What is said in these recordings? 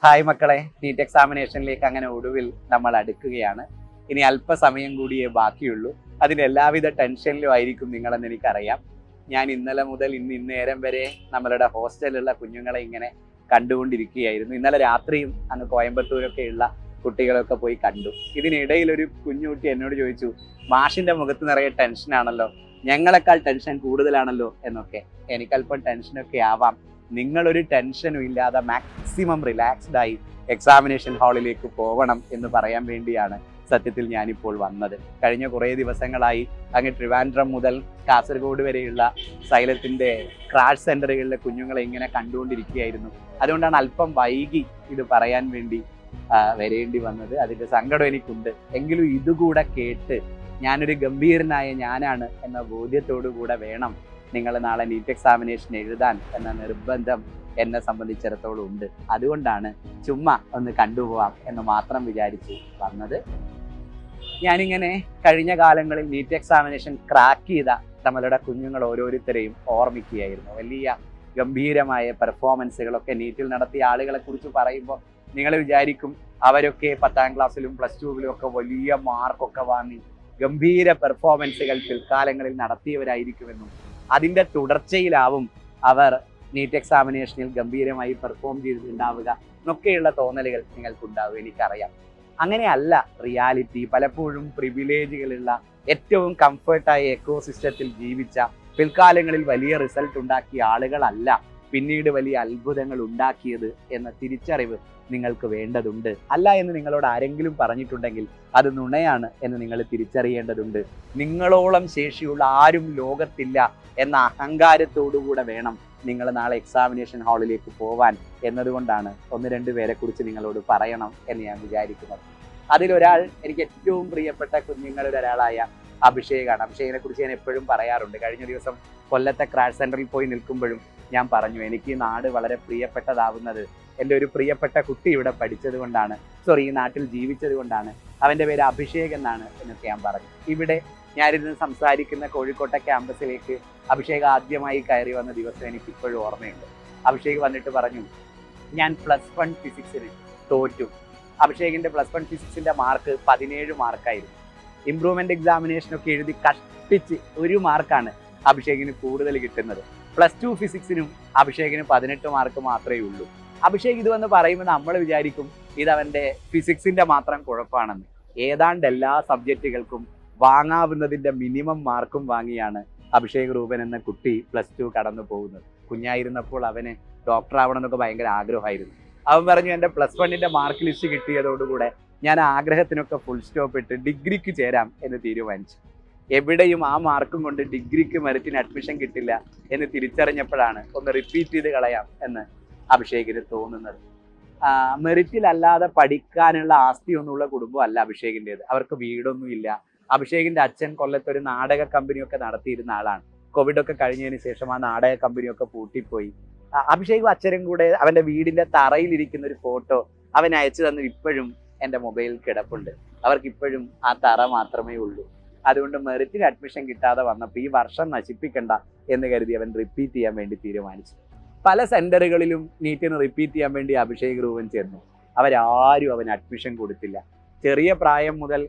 Hi മക്കളെ, NEET എക്സാമിനേഷനിലേക്ക് അങ്ങനെ ഒടുവിൽ നമ്മൾ അടുക്കുകയാണ്. ഇനി അല്പസമയം കൂടിയേ ബാക്കിയുള്ളൂ. അതിന് എല്ലാവിധ ടെൻഷനിലും ആയിരിക്കും നിങ്ങളെന്ന് എനിക്കറിയാം. ഞാൻ ഇന്നലെ മുതൽ ഇന്നേരം വരെ നമ്മളുടെ ഹോസ്റ്റലിലുള്ള കുഞ്ഞുങ്ങളെ ഇങ്ങനെ കണ്ടുകൊണ്ടിരിക്കുകയായിരുന്നു. ഇന്നലെ രാത്രിയും അങ്ങ് കോയമ്പത്തൂരൊക്കെയുള്ള കുട്ടികളൊക്കെ പോയി കണ്ടു. ഇതിനിടയിൽ ഒരു കുഞ്ഞുകുട്ടി എന്നോട് ചോദിച്ചു, മാഷിന്റെ മുഖത്ത് നിറയെ ടെൻഷനാണല്ലോ, ഞങ്ങളെക്കാൾ ടെൻഷൻ കൂടുതലാണല്ലോ എന്നൊക്കെ. എനിക്കല്പം ടെൻഷനൊക്കെ ആവാം. നിങ്ങളൊരു ടെൻഷനും ഇല്ലാതെ മാക്സിമം റിലാക്സ്ഡ് ആയി എക്സാമിനേഷൻ ഹാളിലേക്ക് പോകണം എന്ന് പറയാൻ വേണ്ടിയാണ് സത്യത്തിൽ ഞാനിപ്പോൾ വന്നത്. കഴിഞ്ഞ കുറേ ദിവസങ്ങളായി അങ്ങ് ട്രിവാൻഡ്രം മുതൽ കാസർഗോഡ് വരെയുള്ള സൈലത്തിൻ്റെ ക്രാഷ് സെൻ്ററുകളിലെ കുഞ്ഞുങ്ങളെ ഇങ്ങനെ കണ്ടുകൊണ്ടിരിക്കുകയായിരുന്നു. അതുകൊണ്ടാണ് അല്പം വൈകി ഇത് പറയാൻ വേണ്ടി വരേണ്ടി വന്നത്. അതിൻ്റെ സങ്കടം എനിക്കുണ്ട്. എങ്കിലും ഇതുകൂടെ കേട്ട് ഞാനൊരു ഗംഭീരനായ ഞാനാണ് എന്ന ബോധ്യത്തോടു കൂടെ വേണം നിങ്ങൾ നാളെ നീറ്റ് എക്സാമിനേഷൻ എഴുതാൻ എന്ന നിർബന്ധം എന്നെ സംബന്ധിച്ചിടത്തോളം ഉണ്ട്. അതുകൊണ്ടാണ് ചുമ്മാ ഒന്ന് കണ്ടുപോവാം എന്ന് മാത്രം വിചാരിച്ച് വന്നത്. ഞാനിങ്ങനെ കഴിഞ്ഞ കാലങ്ങളിൽ നീറ്റ് എക്സാമിനേഷൻ ക്രാക്ക് ചെയ്ത നമ്മളുടെ കുഞ്ഞുങ്ങൾ ഓരോരുത്തരെയും ഓർമ്മിക്കുകയായിരുന്നു. വലിയ ഗംഭീരമായ പെർഫോമൻസുകളൊക്കെ നീറ്റിൽ നടത്തിയ ആളുകളെ കുറിച്ച് പറയുമ്പോൾ നിങ്ങൾ വിചാരിക്കും അവരൊക്കെ 10ാം ക്ലാസ്സിലും +2വിലും ഒക്കെ വലിയ മാർക്കൊക്കെ വാങ്ങി ഗംഭീര പെർഫോമൻസുകൾ പിൽക്കാലങ്ങളിൽ നടത്തിയവരായിരിക്കുമെന്നും അതിൻ്റെ തുടർച്ചയിലാവും അവർ നീറ്റ് എക്സാമിനേഷനിൽ ഗംഭീരമായി പെർഫോം ചെയ്തിട്ടുണ്ടാവുക എന്നൊക്കെയുള്ള തോന്നലുകൾ നിങ്ങൾക്കുണ്ടാവും, എനിക്കറിയാം. അങ്ങനെയല്ല റിയാലിറ്റി. പലപ്പോഴും പ്രിവിലേജുകളുള്ള ഏറ്റവും കംഫർട്ടായ എക്കോസിസ്റ്റത്തിൽ ജീവിച്ച പിൽക്കാലങ്ങളിൽ വലിയ റിസൾട്ട് ഉണ്ടാക്കിയ ആളുകളല്ല പിന്നീട് വലിയ അത്ഭുതങ്ങൾ ഉണ്ടാക്കിയത് എന്ന തിരിച്ചറിവ് നിങ്ങൾക്ക് വേണ്ടതുണ്ട്. അല്ല എന്ന് നിങ്ങളോട് ആരെങ്കിലും പറഞ്ഞിട്ടുണ്ടെങ്കിൽ അത് നുണയാണ് എന്ന് നിങ്ങൾ തിരിച്ചറിയേണ്ടതുണ്ട്. നിങ്ങളോളം ശേഷിയുള്ള ആരും ലോകത്തില്ല എന്ന അഹങ്കാരത്തോടുകൂടെ വേണം നിങ്ങൾ നാളെ എക്സാമിനേഷൻ ഹാളിലേക്ക് പോവാൻ എന്നതുകൊണ്ടാണ് 1-2 പേരെ കുറിച്ച് നിങ്ങളോട് പറയണം എന്ന് ഞാൻ വിചാരിക്കുന്നത്. അതിലൊരാൾ എനിക്ക് ഏറ്റവും പ്രിയപ്പെട്ട കുഞ്ഞുങ്ങളിൽ ഒരാളായ അഭിഷേകാണ്. അഭിഷേകിനെ കുറിച്ച് ഞാൻ എപ്പോഴും പറയാറുണ്ട്. കഴിഞ്ഞ ദിവസം കൊല്ലത്തെ ക്രാഷ് സെൻ്ററിൽ പോയി നിൽക്കുമ്പോഴും ഞാൻ പറഞ്ഞു, എനിക്ക് ഈ നാട് വളരെ പ്രിയപ്പെട്ടതാവുന്നത് എൻ്റെ ഒരു പ്രിയപ്പെട്ട കുട്ടി ഇവിടെ പഠിച്ചത് കൊണ്ടാണ്, ഈ നാട്ടിൽ ജീവിച്ചത് കൊണ്ടാണ്. അവൻ്റെ പേര് അഭിഷേക് എന്നാണ് എന്നൊക്കെ ഞാൻ പറഞ്ഞു. ഇവിടെ ഞാനിരുന്ന് സംസാരിക്കുന്ന കോഴിക്കോട്ടെ ക്യാമ്പസിലേക്ക് അഭിഷേക് ആദ്യമായി കയറി വന്ന ദിവസം എനിക്ക് ഇപ്പോഴും ഓർമ്മയുണ്ട്. അഭിഷേക് വന്നിട്ട് പറഞ്ഞു, ഞാൻ +1 ഫിസിക്സിന് തോറ്റു. അഭിഷേകിൻ്റെ +1 ഫിസിക്സിൻ്റെ മാർക്ക് 17 മാർക്കായിരുന്നു. ഇംപ്രൂവ്മെൻ്റ് എക്സാമിനേഷനൊക്കെ എഴുതി കഷ്ടിച്ച് 1 മാർക്കാണ് അഭിഷേകിന് കൂടുതൽ കിട്ടുന്നത്. +2 ഫിസിക്സിനും അഭിഷേകിന് 18 മാർക്ക് മാത്രമേ ഉള്ളൂ. അഭിഷേക് ഇത് വന്ന് പറയുമ്പോൾ നമ്മൾ വിചാരിക്കും ഇതവൻ്റെ ഫിസിക്സിൻ്റെ മാത്രം കുഴപ്പമാണെന്ന്. ഏതാണ്ട് എല്ലാ സബ്ജക്റ്റുകൾക്കും വാങ്ങാവുന്നതിൻ്റെ മിനിമം മാർക്കും വാങ്ങിയാണ് അഭിഷേക് റൂബൻ എന്ന കുട്ടി +2 കടന്നു പോകുന്നത്. കുഞ്ഞായിരുന്നപ്പോൾ അവന് ഡോക്ടറാവണം എന്നൊക്കെ ഭയങ്കര ആഗ്രഹമായിരുന്നു. അവൻ പറഞ്ഞു, എൻ്റെ +1ൻ്റെ മാർക്ക് ലിസ്റ്റ് കിട്ടിയതോടുകൂടെ ഞാൻ ആഗ്രഹത്തിനൊക്കെ ഫുൾ സ്റ്റോപ്പ് ഇട്ട് ഡിഗ്രിക്ക് ചേരാം എന്ന് തീരുമാനിച്ചു. എവിടെയും ആ മാർക്കും കൊണ്ട് ഡിഗ്രിക്ക് മെറിറ്റിന് അഡ്മിഷൻ കിട്ടില്ല എന്ന് തിരിച്ചറിഞ്ഞപ്പോഴാണ് ഒന്ന് റിപ്പീറ്റ് ചെയ്ത് കളയാം എന്ന് അഭിഷേകിന് തോന്നുന്നത്. മെറിറ്റിലല്ലാതെ പഠിക്കാനുള്ള ആസ്തിയൊന്നുമുള്ള കുടുംബമല്ല അഭിഷേകിൻ്റേത്. അവർക്ക് വീടൊന്നുമില്ല. അഭിഷേകിൻ്റെ അച്ഛൻ കൊല്ലത്തൊരു നാടക കമ്പനിയൊക്കെ നടത്തിയിരുന്ന ആളാണ്. കോവിഡൊക്കെ കഴിഞ്ഞതിന് ശേഷം ആ നാടക കമ്പനിയൊക്കെ പൂട്ടിപ്പോയി. അഭിഷേകും അച്ഛനും കൂടെ അവൻ്റെ വീടിൻ്റെ തറയിലിരിക്കുന്ന ഒരു ഫോട്ടോ അവൻ അയച്ചു തന്നു. ഇപ്പോഴും എൻ്റെ മൊബൈലിൽ കിടപ്പുണ്ട്. അവർക്കിപ്പോഴും ആ തറ മാത്രമേ ഉള്ളൂ. അതുകൊണ്ട് മെറിറ്റിന് അഡ്മിഷൻ കിട്ടാതെ വന്നപ്പോൾ ഈ വർഷം നശിപ്പിക്കണ്ട എന്ന് കരുതി അവൻ റിപ്പീറ്റ് ചെയ്യാൻ വേണ്ടി തീരുമാനിച്ചു. പല സെൻറ്ററുകളിലും നീറ്റിന് റിപ്പീറ്റ് ചെയ്യാൻ വേണ്ടി അഭിഷേക് റൂബൻ ചേർന്നു. അവരാരും അവന് അഡ്മിഷൻ കൊടുത്തില്ല. ചെറിയ പ്രായം മുതൽ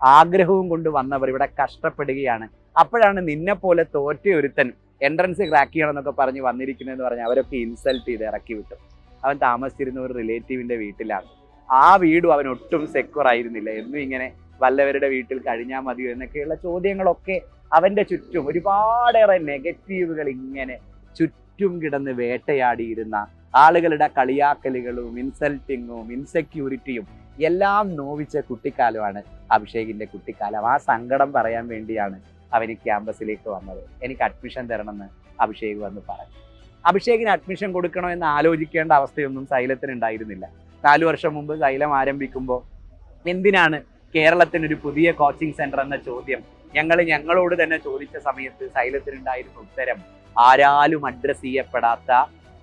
ആഗ്രഹവും കൊണ്ട് വന്നവർ ഇവിടെ കഷ്ടപ്പെടുകയാണ്. അപ്പോഴാണ് നിന്നെപ്പോലെ തോറ്റ ഒരുത്തൻ എൻട്രൻസ് ക്രാക്ക് ചെയ്യണമെന്നൊക്കെ പറഞ്ഞ് വന്നിരിക്കുന്നതെന്ന് പറഞ്ഞ് അവരൊക്കെ ഇൻസൾട്ട് ചെയ്ത് ഇറക്കി വിട്ടു. അവൻ താമസിച്ചിരുന്ന ഒരു റിലേറ്റീവിൻ്റെ വീട്ടിലാണ്. ആ വീടും അവൻ ഒട്ടും സെക്യൂർ ആയിരുന്നില്ല. എന്നും ഇങ്ങനെ വല്ലവരുടെ വീട്ടിൽ കഴിഞ്ഞാൽ മതിയോ എന്നൊക്കെയുള്ള ചോദ്യങ്ങളൊക്കെ അവൻ്റെ ചുറ്റും ഒരുപാടേറെ നെഗറ്റീവുകൾ ഇങ്ങനെ ചുറ്റും കിടന്ന് വേട്ടയാടിയിരുന്ന ആളുകളുടെ കളിയാക്കലുകളും ഇൻസൾട്ടിങ്ങും ഇൻസെക്യൂരിറ്റിയും എല്ലാം നോവിച്ച കുട്ടിക്കാലമാണ് അഭിഷേകിൻ്റെ കുട്ടിക്കാലം. ആ സങ്കടം പറയാൻ വേണ്ടിയാണ് അവന് ക്യാമ്പസിലേക്ക് വന്നത്. എനിക്ക് അഡ്മിഷൻ തരണമെന്ന് അഭിഷേക് വന്ന് പറഞ്ഞു. അഭിഷേകിന് അഡ്മിഷൻ കൊടുക്കണോ എന്ന് ആലോചിക്കേണ്ട അവസ്ഥയൊന്നും സൈലത്തിന് ഉണ്ടായിരുന്നില്ല. 4 വർഷം മുമ്പ് സൈലം ആരംഭിക്കുമ്പോൾ എന്തിനാണ് കേരളത്തിനൊരു പുതിയ കോച്ചിങ് സെൻറ്റർ എന്ന ചോദ്യം ഞങ്ങളോട് തന്നെ ചോദിച്ച സമയത്ത് സൈലത്തിനുണ്ടായിരുന്ന ഉത്തരം, ആരാലും അഡ്രസ് ചെയ്യപ്പെടാത്ത,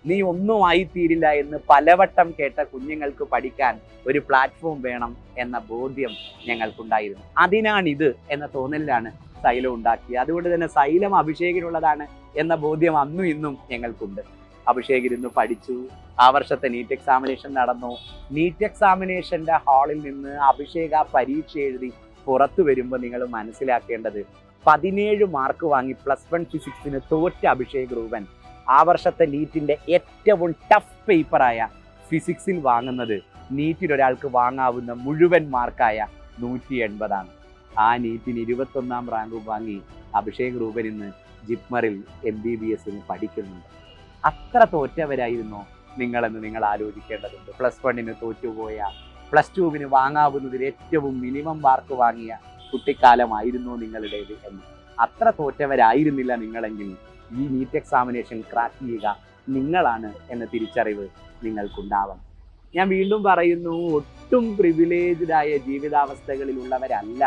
നീ ഒന്നും ആയിത്തീരില്ല എന്ന് പലവട്ടം കേട്ട കുഞ്ഞുങ്ങൾക്ക് പഠിക്കാൻ ഒരു പ്ലാറ്റ്ഫോം വേണം എന്ന ബോധ്യം ഞങ്ങൾക്കുണ്ടായിരുന്നു. അതിനാണിത് എന്ന തോന്നലിലാണ് സൈലം ഉണ്ടാക്കിയത്. അതുകൊണ്ട് തന്നെ സൈലം അഭിഷേകിനുള്ളതാണ് എന്ന ബോധ്യം അന്നും ഇന്നും ഞങ്ങൾക്കുണ്ട്. അഭിഷേക് ഇരുന്ന് പഠിച്ചു. ആ വർഷത്തെ നീറ്റ് എക്സാമിനേഷൻ നടന്നു. നീറ്റ് എക്സാമിനേഷന്റെ ഹാളിൽ നിന്ന് അഭിഷേക് ആ പരീക്ഷ എഴുതി പുറത്തു വരുമ്പോൾ നിങ്ങൾ മനസ്സിലാക്കേണ്ടത് 17 മാർക്ക് വാങ്ങി +1 ഫിസിക്സിന് തോറ്റ അഭിഷേക് റൂബൻ ആ വർഷത്തെ നീറ്റിന്റെ ഏറ്റവും ടഫ് പേപ്പറായ ഫിസിക്സിൽ വാങ്ങുന്നത് നീറ്റിൽ ഒരാൾക്ക് വാങ്ങാവുന്ന മുഴുവൻ മാർക്കായ 180 ആണ്. ആ നീറ്റിന് 21ാം റാങ്ക് വാങ്ങി അഭിഷേക് റൂബൻ ഇന്ന് ജിപ്മറിൽ MBBS പഠിക്കുന്നുണ്ട്. അത്ര തോറ്റവരായിരുന്നോ നിങ്ങളെന്ന് നിങ്ങൾ ആലോചിക്കേണ്ടതുണ്ട്. +1 തോറ്റുപോയ, +2 വാങ്ങാവുന്നതിൽ ഏറ്റവും മിനിമം മാർക്ക് വാങ്ങിയ കുട്ടിക്കാലമായിരുന്നു നിങ്ങളുടേത് എന്ന്. അത്ര തോറ്റവരായിരുന്നില്ല നിങ്ങളെങ്കിൽ ഈ നീറ്റ് എക്സാമിനേഷൻ ക്രാക്ക് ചെയ്യുക നിങ്ങളാണ് എന്ന തിരിച്ചറിവ് നിങ്ങൾക്കുണ്ടാവണം. ഞാൻ വീണ്ടും പറയുന്നു, ഒട്ടും പ്രിവിലേജ്ഡ് ആയ ജീവിതാവസ്ഥകളിലുള്ളവരല്ല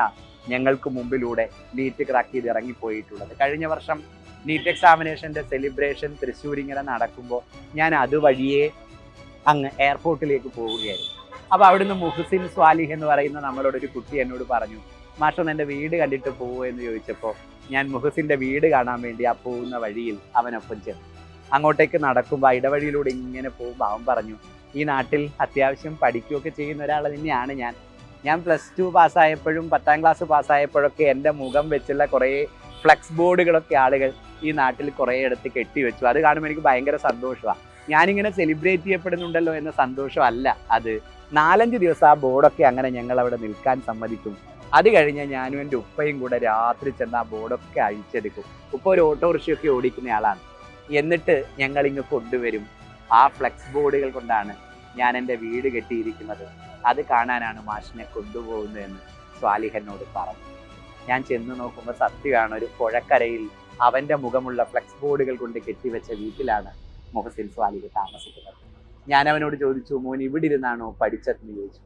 ഞങ്ങൾക്ക് മുമ്പിലൂടെ നീറ്റ് ക്രാക്ക് ചെയ്ത് ഇറങ്ങിപ്പോയിട്ടുള്ളത്. കഴിഞ്ഞ വർഷം നീറ്റ് എക്സാമിനേഷൻ്റെ സെലിബ്രേഷൻ തൃശ്ശൂർ ഇങ്ങനെ നടക്കുമ്പോൾ ഞാൻ അതുവഴിയെ അങ്ങ് എയർപോർട്ടിലേക്ക് പോവുകയായിരുന്നു. അപ്പോൾ അവിടുന്ന് മുഹസിൻ സ്വാലിഹ് എന്ന് പറയുന്ന നമ്മളോടൊരു കുട്ടി എന്നോട് പറഞ്ഞു, മാഷൊന്ന് എൻ്റെ വീട് കണ്ടിട്ട് പോവോ എന്ന് ചോദിച്ചപ്പോൾ ഞാൻ മുഹസിൻ്റെ വീട് കാണാൻ വേണ്ടി ആ പോകുന്ന വഴിയിൽ അവനൊപ്പം ചെന്നു. അങ്ങോട്ടേക്ക് നടക്കുമ്പോൾ ഇടവഴിയിലൂടെ ഇങ്ങനെ പോകുമ്പോൾ അവൻ പറഞ്ഞു, ഈ നാട്ടിൽ അത്യാവശ്യം പഠിക്കുകയൊക്കെ ചെയ്യുന്ന ഒരാൾ തന്നെയാണ് ഞാൻ +2 പാസ്സായപ്പോഴും 10ാം ക്ലാസ് പാസ്സായപ്പോഴൊക്കെ എൻ്റെ മുഖം വെച്ചുള്ള കുറേ ഫ്ലെക്സ് ബോർഡുകളൊക്കെ ആളുകൾ ഈ നാട്ടിൽ കുറേ ഇടത്ത് കെട്ടിവെച്ചു. അത് കാണുമ്പോൾ എനിക്ക് ഭയങ്കര സന്തോഷമാണ്. ഞാനിങ്ങനെ സെലിബ്രേറ്റ് ചെയ്യപ്പെടുന്നുണ്ടല്ലോ എന്ന സന്തോഷമല്ല അത്. 4-5 ദിവസം ആ ബോർഡൊക്കെ അങ്ങനെ ഞങ്ങൾ അവിടെ നിൽക്കാൻ സമ്മതിക്കും. അത് കഴിഞ്ഞ് ഞാനും എൻ്റെ ഉപ്പയും കൂടെ രാത്രി ചെന്ന് ആ ബോർഡൊക്കെ അഴിച്ചെടുക്കും. ഉപ്പ ഒരു ഓട്ടോറിക്ഷയൊക്കെ ഓടിക്കുന്ന ആളാണ്. എന്നിട്ട് ഞങ്ങൾ ഇങ്ങ് കൊണ്ടുവരും. ആ ഫ്ലെക്സ് ബോർഡുകൾ കൊണ്ടാണ് ഞാൻ എൻ്റെ വീട് കെട്ടിയിരിക്കുന്നത്. അത് കാണാനാണ് മാഷിനെ കൊണ്ടുപോകുന്നതെന്ന് സ്വാലിഹ് എന്നോട് പറഞ്ഞു. ഞാൻ ചെന്ന് നോക്കുമ്പോൾ സത്യമാണ്, ഒരു പുഴക്കരയിൽ അവൻ്റെ മുഖമുള്ള ഫ്ലെക്സ് ബോർഡുകൾ കൊണ്ട് കെട്ടിവെച്ച വീട്ടിലാണ് മുഹസിൻ സ്വാലിഹ് താമസിക്കുന്നത്. ഞാൻ അവനോട് ചോദിച്ചു, മോൻ ഇവിടെ ഇരുന്നാണോ പഠിച്ചതെന്ന് ചോദിച്ചു.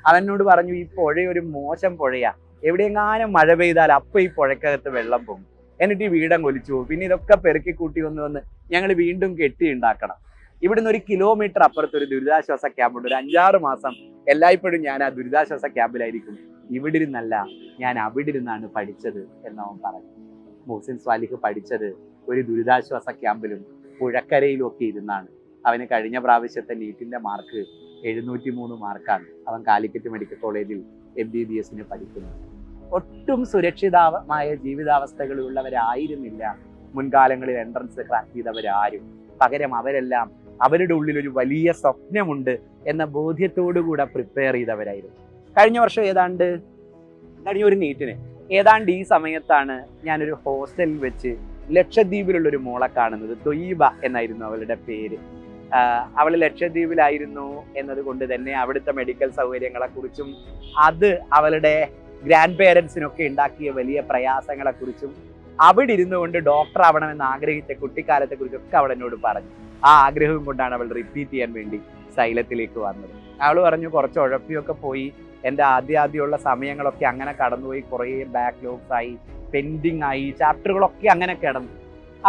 അവനോട് പറഞ്ഞു, ഈ പുഴ ഒരു മോശം പുഴയാ, എവിടെയെങ്ങാനും മഴ പെയ്താൽ അപ്പം ഈ പുഴക്കകത്ത് വെള്ളം പോകും, എന്നിട്ട് ഈ വീടം ഒലിച്ചു പോകും, പിന്നെ ഇതൊക്കെ പെറുക്കി കൂട്ടി വന്ന് ഞങ്ങൾ വീണ്ടും കെട്ടി ഉണ്ടാക്കണം. ഇവിടുന്ന് 1 കിലോമീറ്റർ അപ്പുറത്ത് ഒരു ദുരിതാശ്വാസ ക്യാമ്പുണ്ട്. ഒരു 5-6 മാസം എല്ലായ്പ്പോഴും ഞാൻ ആ ദുരിതാശ്വാസ ക്യാമ്പിലായിരിക്കും. ഇവിടെ ഇരുന്നല്ല, ഞാൻ അവിടെ ഇരുന്നാണ് പഠിച്ചത് എന്നവൻ പറഞ്ഞു. മുഹസിൻ സ്വാലിഹ് പഠിച്ചത് ഒരു ദുരിതാശ്വാസ ക്യാമ്പിലും പുഴക്കരയിലും ഒക്കെ ഇരുന്നാണ്. അവന് കഴിഞ്ഞ പ്രാവശ്യത്തെ നീറ്റിന്റെ മാർക്ക് 703 മാർക്കാണ്. അവൻ കാലിക്കറ്റ് മെഡിക്കൽ കോളേജിൽ MBBS പഠിക്കുന്നത്. ഒട്ടും സുരക്ഷിതമായ ജീവിതാവസ്ഥകളുള്ളവരായിരുന്നില്ല മുൻകാലങ്ങളിൽ എൻട്രൻസ് ക്രാക്ക് ചെയ്തവരാരും. പകരം അവരെല്ലാം അവരുടെ ഉള്ളിൽ ഒരു വലിയ സ്വപ്നമുണ്ട് എന്ന ബോധ്യത്തോടുകൂടെ പ്രിപ്പയർ ചെയ്തവരായിരുന്നു. കഴിഞ്ഞ വർഷം കഴിഞ്ഞ ഒരു നീറ്റിന് ഏതാണ്ട് ഈ സമയത്താണ് ഞാനൊരു ഹോസ്റ്റലിൽ വെച്ച് ലക്ഷദ്വീപിലുള്ളൊരു മോളെ കാണുന്നത്. തൊയ്ബ എന്നായിരുന്നു അവളുടെ പേര്. അവൾ ലക്ഷദ്വീപിലായിരുന്നു എന്നതുകൊണ്ട് തന്നെ അവിടുത്തെ മെഡിക്കൽ സൗകര്യങ്ങളെക്കുറിച്ചും അത് അവളുടെ ഗ്രാൻഡ് പേരൻസിനൊക്കെ ഉണ്ടാക്കിയ വലിയ പ്രയാസങ്ങളെക്കുറിച്ചും അവിടെ ഇരുന്നു കൊണ്ട് ഡോക്ടർ ആവണമെന്ന് ആഗ്രഹിച്ച കുട്ടിക്കാലത്തെക്കുറിച്ചൊക്കെ അവൾ എന്നോട് പറഞ്ഞു. ആ ആഗ്രഹവും കൊണ്ടാണ് അവൾ റിപ്പീറ്റ് ചെയ്യാൻ വേണ്ടി സൈലത്തിലേക്ക് വന്നത്. അവൾ പറഞ്ഞു, കുറച്ച് ഉഴപ്പിയൊക്കെ പോയി, എൻ്റെ ആദ്യമുള്ള സമയങ്ങളൊക്കെ അങ്ങനെ കടന്നുപോയി, കുറേ ബാക്ക്ലോഗ്സ് ആയി, പെൻഡിങ് ആയി, ചാപ്റ്ററുകളൊക്കെ അങ്ങനെ കിടന്നു.